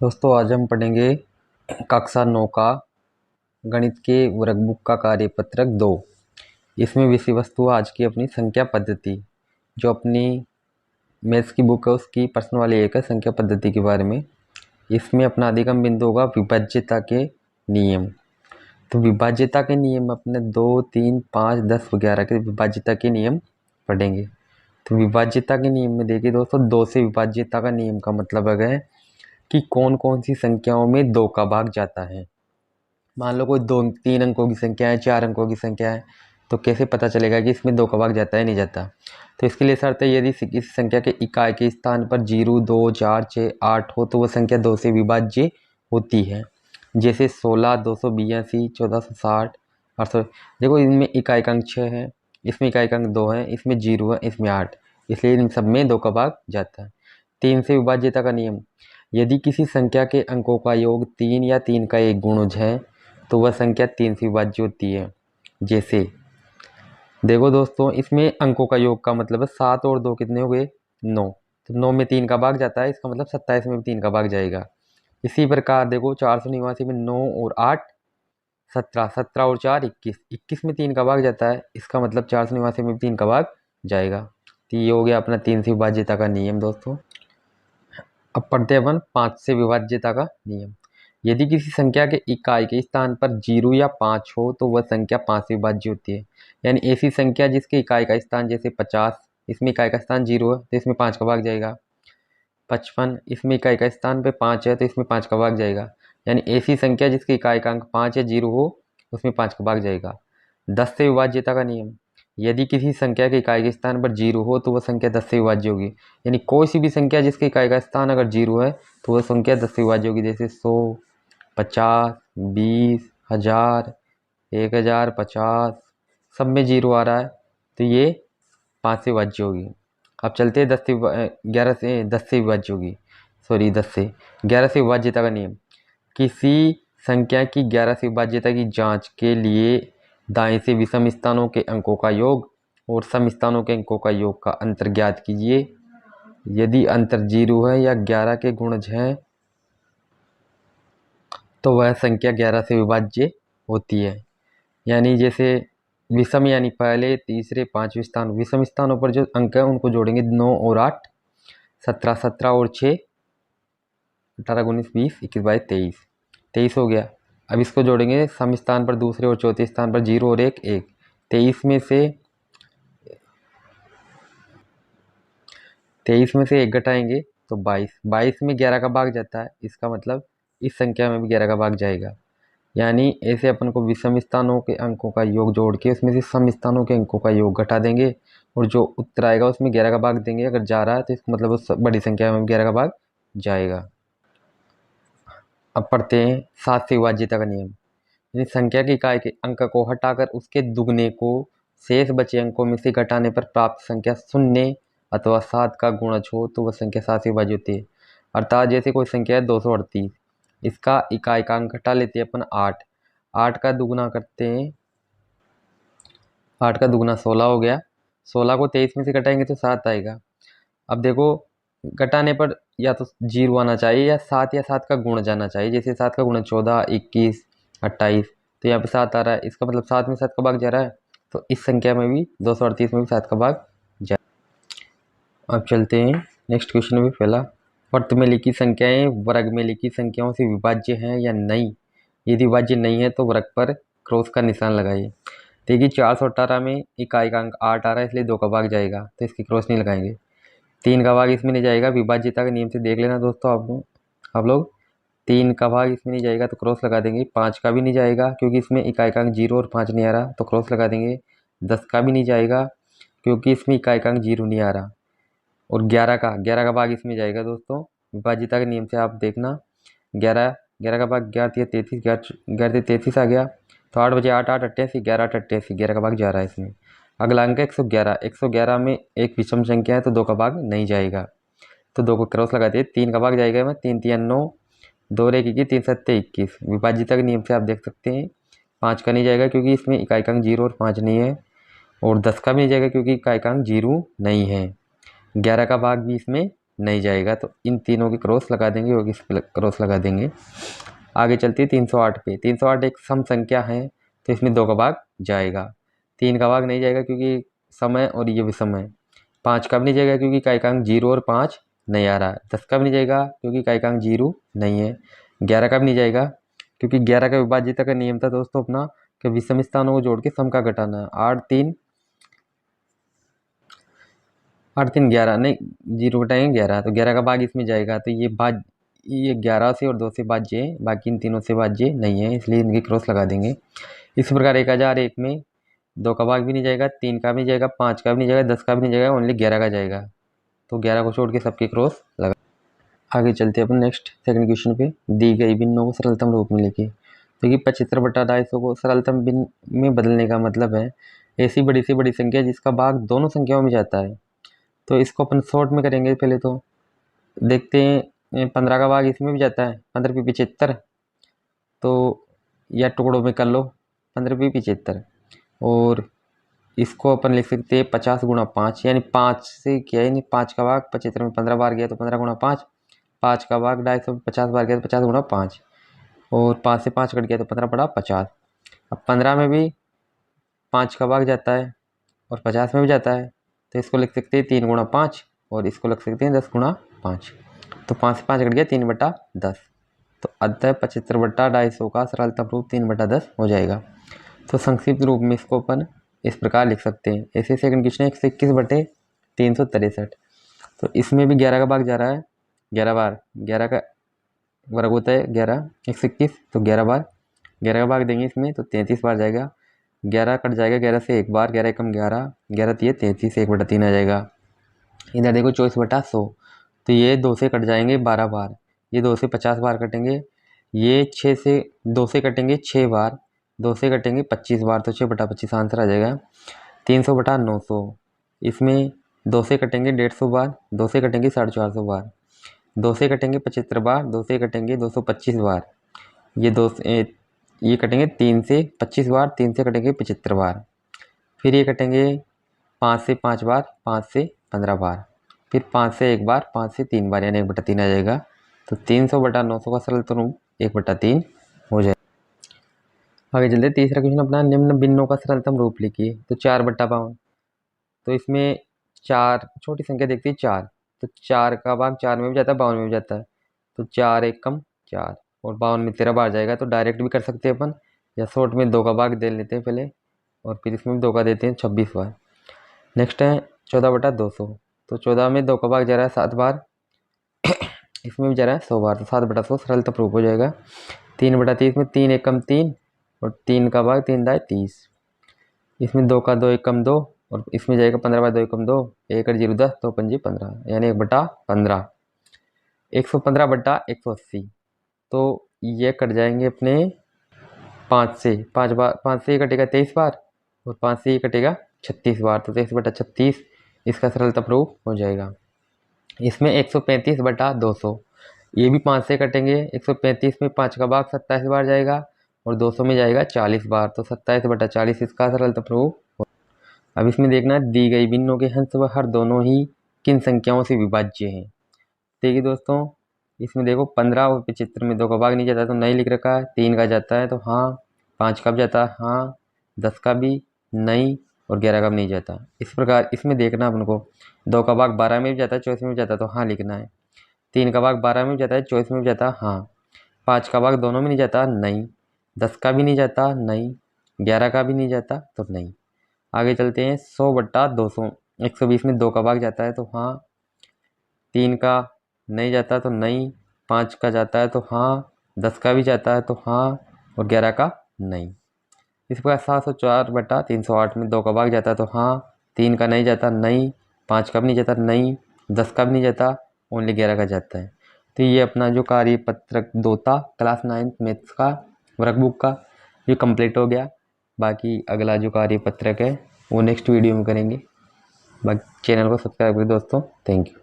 दोस्तों आज हम पढ़ेंगे कक्षा 9 का गणित के वर्कबुक का कार्यपत्रक 2। इसमें विषय वस्तु आज की अपनी संख्या पद्धति, जो अपनी मैथ्स की बुक है उसकी प्रश्न वाली एक है संख्या पद्धति के बारे में। इसमें अपना अधिगम बिंदु होगा विभाज्यता के नियम। तो विभाज्यता के नियम अपने 2, 3, 5, 10 व 11 के विभाज्यता के नियम पढ़ेंगे। तो विभाज्यता के नियम में देखिए दोस्तों, 2 से विभाज्यता का नियम का मतलब है कि कौन कौन सी संख्याओं में 2 का भाग जाता है। मान लो कोई 2-3 अंकों की संख्या है, 4 अंकों की संख्या है, तो कैसे पता चलेगा कि इसमें 2 का भाग जाता है नहीं जाता। तो इसके लिए शर्त है यदि इस संख्या के इकाई के स्थान पर 0, 2, 4, 6, 8 हो तो वह संख्या 2 से विभाज्य होती है। जैसे 16, 282, 1460, 800। देखो इनमें इकाई का अंक 6 है, इसमें इकाई का अंक 2 है, इसमें 0 है, इसमें 8, इसलिए इन सब में 2 का भाग जाता है। 3 से विभाज्यता का नियम, यदि किसी संख्या के अंकों का योग 3 या 3 का एक गुणज है तो वह संख्या 3 से विभाज्य होती है। जैसे देखो दोस्तों, इसमें अंकों का योग का मतलब है 7 और 2 कितने हो गए, 9। तो 9 में 3 का भाग जाता है, इसका मतलब 27 में भी 3 का भाग जाएगा। इसी प्रकार देखो 489 में 9 और 8 17, 17 और 4 21, 21 में 3 का भाग जाता है, इसका मतलब 489 में भी 3 का भाग जाएगा। तो ये हो गया अपना 3 से विभाज्यता का नियम दोस्तों। अब पढ़ते हैं अपन 5 से विभाज्यता का नियम। यदि किसी संख्या के इकाई के स्थान पर 0 या 5 हो तो वह संख्या 5 से विभाज्य होती है। यानी ऐसी संख्या जिसके इकाई का स्थान जैसे 50, इसमें इकाई का स्थान 0 है तो इसमें 5 का भाग जाएगा। 55, इसमें इकाई का स्थान पे 5 है तो इसमें 5 का भाग जाएगा। यानी ऐसी संख्या जिसके इकाई का अंक 5 या 0 हो उसमें 5 का भाग जाएगा। 10 से विभाज्यता का नियम, यदि किसी संख्या के इकाई के स्थान पर 0 हो तो वह संख्या 10 से विभाज्य होगी। यानी कोई सी भी संख्या जिसके इकाई का स्थान अगर 0 है तो वह संख्या 10 से विभाज्य होगी। जैसे 100, 50, 20, 1000, 1000, 50, सब में 0 आ रहा है तो ये 5 से विभाज्य होगी। अब चलते हैं 10 से विभाज्य होगी, सॉरी 10 से 11 से विभाज्यता का नियम, किसी संख्या की 11 से विभाज्यता की जांच के लिए दाएं से विषम स्थानों के अंकों का योग और सम स्थानों के अंकों का योग का अंतर ज्ञात कीजिए। यदि अंतर 0 है या 11 के गुणज हैं तो वह संख्या 11 से विभाज्य होती है। यानी जैसे विषम यानी पहले, तीसरे, पांचवें स्थान, विषम स्थानों पर जो अंक है उनको जोड़ेंगे 9 और 8, 17, 17 और 6, 18, 19, 20, 21, 22, 23, 23 हो गया। अब इसको जोड़ेंगे सम स्थान पर दूसरे और चौथे स्थान पर 0 और 1, 1, 23 में से 1 घटाएंगे तो 22, 22 में 11 का भाग जाता है, इसका मतलब इस संख्या में भी 11 का भाग जाएगा। यानी ऐसे अपन को विषम स्थानों के अंकों का योग जोड़ के उसमें से सम स्थानों के अंकों का योग घटा देंगे और जो उत्तर आएगा उसमें 11 का भाग देंगे। अगर जा रहा है तो इसका मतलब उस बड़ी संख्या में 11 का भाग जाएगा। अब पढ़ते हैं 7 से विभाज्यता का नियम, यानी संख्या की इकाई के अंक को हटाकर उसके दुगने को शेष बचे अंकों में से घटाने पर प्राप्त संख्या 0 अथवा 7 का गुणज हो तो वह संख्या 7 से विभाज्य होती है। अर्थात जैसे कोई संख्या है 238, इसका इकाई का अंक घटा लेते हैं अपन 8, 8 का दुगुना करते हैं, 8 का दुगुना 16 हो गया, 16 को 23 में से घटाएंगे तो 7 आएगा। अब देखो घटाने पर या तो 0 आना चाहिए या 7 या 7 का गुण जाना चाहिए। जैसे 7 का गुण 14, 21, 28, तो यहाँ पे 7 आ रहा है, इसका मतलब 7 में 7 का भाग जा रहा है, तो इस संख्या में भी 238 में भी 7 का भाग जा। अब चलते हैं नेक्स्ट क्वेश्चन में। पहला, वर्त में लिखी संख्याएं वर्ग में लिखी संख्याओं से विभाज्य हैं या नहीं। यदि विभाज्य नहीं है तो वर्ग पर क्रॉस का निशान लगाइए। देखिए 418 में इकाई का अंक 8 आ रहा है इसलिए 2 का भाग जाएगा तो इसकी क्रॉस नहीं लगाएंगे। 3 का भाग इसमें नहीं जाएगा, विभाज्यता के नियम से देख लेना दोस्तों आप लोग 3 का भाग इसमें नहीं जाएगा तो क्रॉस लगा देंगे। 5 का भी नहीं जाएगा क्योंकि इसमें इकाई का अंक 0 और 5 नहीं आ रहा तो क्रॉस लगा देंगे। 10 का भी नहीं जाएगा क्योंकि इसमें इकाई का अंक 0 नहीं आ रहा। और 11 का भाग इसमें जाएगा दोस्तों, विभाज्यता के नियम से आप देखना। 11 का भाग 11 या 33, 11 33 आ गया तो 8 बजे 8, 8 88, 11 8 88, 11 का भाग जा रहा है इसमें। अगला अंक है 111, 111 में एक विषम संख्या है तो 2 का भाग नहीं जाएगा तो 2 को क्रॉस लगाते हैं। 3 का भाग जाएगा में 3 3 9, 2 1 21, 3 7 21, विभाज्यता के नियम से आप देख सकते हैं। 5 का नहीं जाएगा क्योंकि इसमें इकाई का अंक 0 और 5 नहीं है, और 10 का भी नहीं जाएगा क्योंकि इकाई का अंक 0 नहीं है। 11 का भाग भी इसमें नहीं जाएगा, तो इन तीनों की क्रॉस लगा देंगे और इस पे क्रॉस लगा देंगे। आगे चलती है 308 पे। 308 एक सम संख्या है, तो इसमें 2 का भाग जाएगा, 3 का भाग नहीं जाएगा क्योंकि सम है और ये भी सम है। 5 का भी नहीं जाएगा क्योंकि का एकांक 0 और 5 नहीं आ रहा है। 10 का भी नहीं जाएगा क्योंकि का एकांक 0 नहीं है। 11 का भी नहीं जाएगा क्योंकि 11 का विभाज्यता का नियम था दोस्तों अपना कि विषम स्थानों को जोड़ के सम का घटाना है। 8 3 11 नहीं, 0 घटाएंगे 11, तो 11 का भाग इसमें जाएगा, तो ये 11 से और 2 से भाज्य है, बाकी इन तीनों से भाज्य नहीं है, इसलिए इनकी क्रॉस लगा देंगे। इसी प्रकार 1001 में 2 का भाग भी नहीं जाएगा, 3 का भी नहीं जाएगा, 5 का भी नहीं जाएगा, 10 का भी नहीं जाएगा, ओनली 11 का जाएगा, तो 11 को छोड़ के सबकी क्रॉस लगा। आगे चलते हैं अपन नेक्स्ट सेकंड क्वेश्चन पे। दी गई भिन्नों को सरलतम रूप में लिखिए। तो कि 75/250 को सरलतम भिन्न में बदलने का मतलब है ऐसी बड़ी से बड़ी संख्या जिसका भाग दोनों संख्याओं में जाता है। तो इसको अपन शॉर्ट में करेंगे। पहले तो देखते हैं 15 का भाग इसमें भी जाता है, 15 पे 75, तो या टुकड़ों में कर लो 15 पे 75, और इसको अपन लिख सकते हैं 50 गुणा 5, यानी 5 से क्या है, 5 का भाग 75 में 15 बार गया तो 15 गुणा 5, 5 का भाग 250 50 बार गया तो 50 गुणा 5, और 5 से 5 कट गया तो 15 पड़ा 50। अब 15 में भी 5 का भाग जाता है और 50 में भी जाता है, तो इसको लिख सकते हैं 3 गुणा 5, और इसको लिख सकते हैं 10 गुणा 5, तो 5 से 5 कट गया 3/10, तो अतः 75/250 का सरलतम रूप 3/10 हो जाएगा। तो संक्षिप्त रूप में इसको अपन इस प्रकार लिख सकते हैं। ऐसे सेकंड क्वेश्चन 121/363, तो इसमें भी 11 का भाग जा रहा है, 11 बार 11 का वर्ग होता है 11, 121, तो 11 बार 11 का भाग देंगे इसमें तो 33 बार जाएगा, 11 कट जाएगा 11 से एक बार, 11 एकम 11, 11 3 33, 1/3 आ जाएगा। इधर देखो 24/100, तो ये 2 से कट जाएंगे 12 बार, ये 2 से 50 बार कटेंगे, ये 6 से 2 से कटेंगे 6 बार, 2 से कटेंगे 25 बार, तो 6/25 आंसर आ जाएगा। 300/900, इसमें 2 से कटेंगे 150 बार, 2 से कटेंगे 450 बार, 2 से कटेंगे 75 बार, 2 से कटेंगे 225 बार, ये कटेंगे 3 से 25 बार, 3 से कटेंगे 75 बार, फिर ये कटेंगे 5 से 5 बार, 5 से 15 बार, फिर 5 से 1 बार, 5 से 3 बार, यानी 1/3 आ जाएगा। तो 300/900 का सरलतम रूप 1/3 हो जाएगा। आगे चलते तीसरा क्वेश्चन अपना, निम्न भिन्नों का सरलतम रूप लिखिए। तो 4/52, तो इसमें 4 छोटी संख्या देखती है 4, तो 4 का भाग 4 में भी जाता है, 52 में भी जाता है, तो 4 एकम 4, और 52 में 13 बार जाएगा, तो डायरेक्ट भी कर सकते हैं अपन, या शॉर्ट में 2 का भाग दे लेते हैं पहले, और फिर इसमें भी 2 का देते हैं 26 बार। नेक्स्ट है 14/200, तो 14 में 2 का भाग जा रहा है 7 बार, इसमें भी जा रहा है 100 बार, तो 7/100 सरलतम रूप हो जाएगा। 3/30 में 3 एकम 3, और 3 का भाग 3 दाए 30, इसमें 2 का 2 एकम 2, और इसमें जाएगा 15/2 एकम 2, 1 और 0 10, 2 पंजी 15, यानी 1/15। 115/180, तो ये कट जाएंगे अपने 5 से 5 बार, 5 से ये कटेगा 23 बार, और 5 से ये कटेगा 36 बार, तो 23/36 इसका सरलतम रूप हो जाएगा। इसमें 135/200, ये भी 5 से कटेंगे, 135 में 5 का भाग 27 बार जाएगा, और 200 में जाएगा 40 बार, तो 27/40 इसका सरलतम रूप। अब इसमें देखना दी गई भिन्नों के हंस व हर दोनों ही किन संख्याओं से विभाज्य हैं। देखिए दोस्तों, इसमें देखो 15 और 75 में 2 का भाग नहीं जाता तो नहीं लिख रखा है, 3 का जाता है तो हाँ, 5 का भी जाता है हाँ, 10 का भी नहीं, और 11 का भी नहीं जाता। इस प्रकार इसमें देखना अपन को 2 का भाग 12 में भी जाता है, 24 में भी जाता है तो हाँ लिखना है, 3 का भाग 12 में भी जाता है, 24 में भी जाता है हाँ, 5 का भाग दोनों में नहीं जाता नहीं, 10 का भी नहीं जाता नहीं, 11 का भी नहीं जाता तो नहीं। आगे चलते हैं 100/200, 120 में 2 का भाग जाता है तो हाँ, 3 का नहीं जाता तो नहीं, 5 का जाता है तो हाँ, 10 का भी जाता है तो हाँ, और 11 का नहीं। इस प्रकार 704/308 में 2 का भाग जाता है तो हाँ, 3 का नहीं जाता नहीं, 5 का भी नहीं जाता नहीं, 10 का भी नहीं जाता, ओनली 11 का जाता है। तो ये अपना जो कार्यपत्रक 2 था क्लास 9 मैथ्स का वर्कबुक का, ये कंप्लीट हो गया। बाकी अगला जो कार्यपत्रक है वो नेक्स्ट वीडियो में करेंगे। बाकी चैनल को सब्सक्राइब करें दोस्तों, थैंक यू।